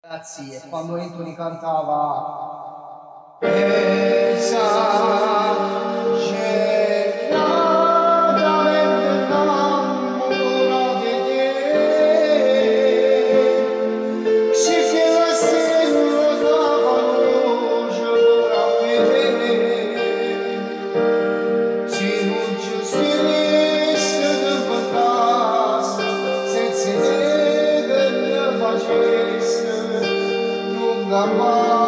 Ragazzi, è quando Anthony cantava esageratamente innamorata di te, sì che la stella dava luce ora a vedere, se non ci stesse di fantasma, senza te che ne facesse. Gamba